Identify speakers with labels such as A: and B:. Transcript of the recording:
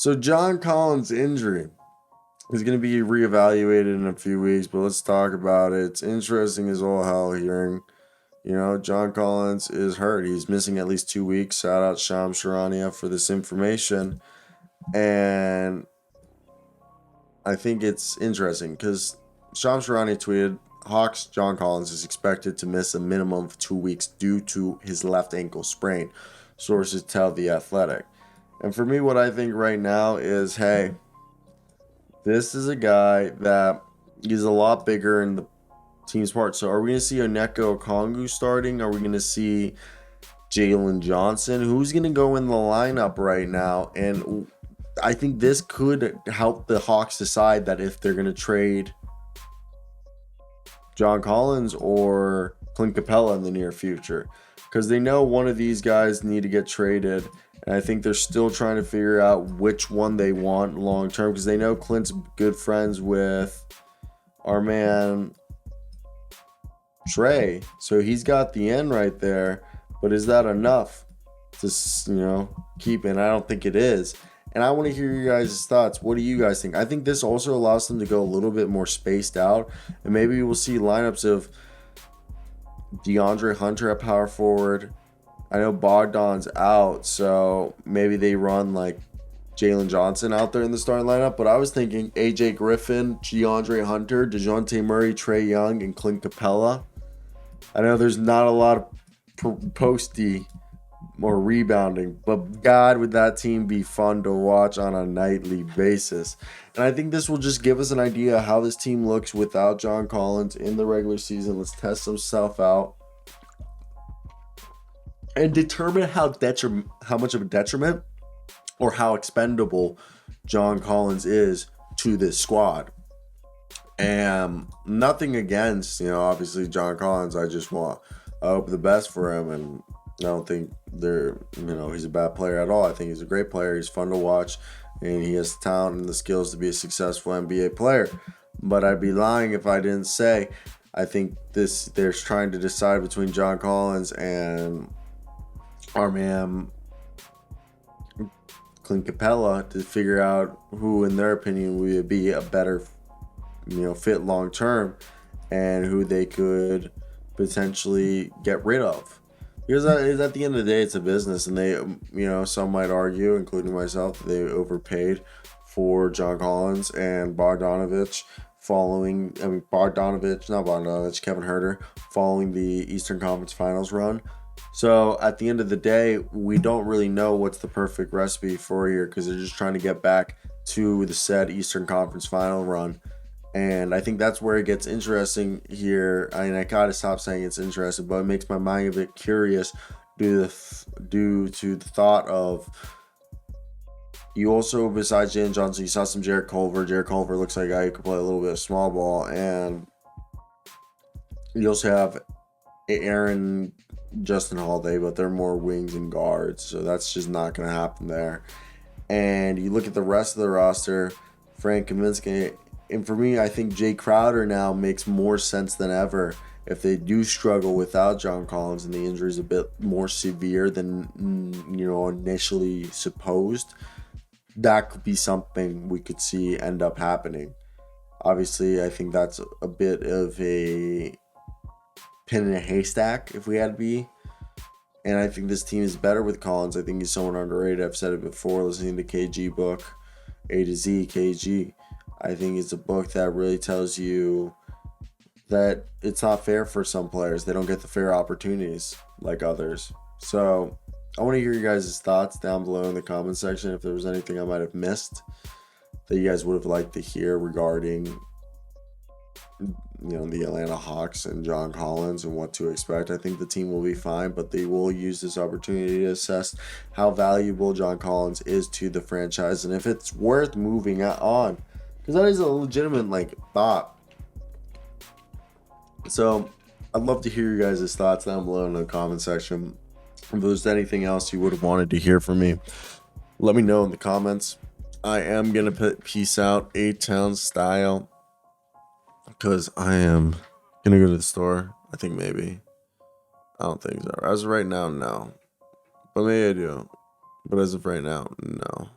A: So John Collins' injury is going to be reevaluated in a few weeks, but let's talk about it. It's interesting as all hell hearing, John Collins is hurt. He's missing at least 2 weeks. Shout out Sham Sharania for this information. And I think it's interesting because Sham Sharania tweeted, Hawks John Collins is expected to miss a minimum of 2 weeks due to his left ankle sprain, sources tell The Athletic. And for me, what I think right now is, hey, this is a guy that is a lot bigger in the team's part. So are we going to see Oneko Okongwu starting? Are we going to see Jalen Johnson? Who's going to go in the lineup right now? And I think this could help the Hawks decide that if they're going to trade John Collins or Clint Capella in the near future. Because they know one of these guys need to get traded. And I think they're still trying to figure out which one they want long term. Because they know Clint's good friends with our man Trey. So he's got the end right there. But is that enough to, keep? And I don't think it is. And I want to hear your guys' thoughts. What do you guys think? I think this also allows them to go a little bit more spaced out. And maybe we'll see lineups of DeAndre Hunter at power forward. I know Bogdan's out, so maybe they run like Jalen Johnson out there in the starting lineup. But I was thinking AJ Griffin, DeAndre Hunter, DeJounte Murray, Trae Young, and Clint Capella. I know there's not a lot of posty or rebounding, but God, would that team be fun to watch on a nightly basis. And I think this will just give us an idea of how this team looks without John Collins in the regular season. Let's test some stuff out and determine how much of a detriment or how expendable John Collins is to this squad. And nothing against, obviously John Collins. I hope the best for him, and I don't think he's a bad player at all. I think he's a great player. He's fun to watch, and he has the talent and the skills to be a successful NBA player. But I'd be lying if I didn't say I think they're trying to decide between John Collins and our man Clint Capella to figure out who, in their opinion, would be a better, fit long term, and who they could potentially get rid of. Because at the end of the day, it's a business, and they, some might argue, including myself, that they overpaid for John Collins and Kevin Huerter, following the Eastern Conference Finals run. So at the end of the day, we don't really know what's the perfect recipe for here, because they're just trying to get back to the said Eastern Conference Final run. And I think that's where it gets interesting here. I gotta stop saying it's interesting, but it makes my mind a bit curious due to the thought of, you also, besides Jalen Johnson, you saw some Jarrett Culver. Jarrett Culver looks like a guy who could play a little bit of small ball. And you also have Aaron, Justin Holiday, but they're more wings and guards. So that's just not going to happen there. And you look at the rest of the roster, Frank Kaminsky. And for me, I think Jay Crowder now makes more sense than ever. If they do struggle without John Collins and the injury is a bit more severe than initially supposed, that could be something we could see end up happening. Obviously, I think that's a bit of a pin in a haystack if we had to be. And I think this team is better with Collins. I think he's someone underrated. I've said it before, listening to KG book, A to Z KG. I think it's a book that really tells you that it's not fair for some players. They don't get the fair opportunities like others. So I want to hear you guys' thoughts down below in the comment section. If there was anything I might have missed that you guys would have liked to hear regarding the Atlanta Hawks and John Collins and what to expect. I think the team will be fine, but they will use this opportunity to assess how valuable John Collins is to the franchise and if it's worth moving on. Because that is a legitimate thought. So I'd love to hear your guys' thoughts down below in the comment section. If there's anything else you would have wanted to hear from me, let me know in the comments. I am going to put peace out A-Town style, because I am going to go to the store. I think maybe. I don't think so. As of right now, no. But maybe I do. But as of right now, no.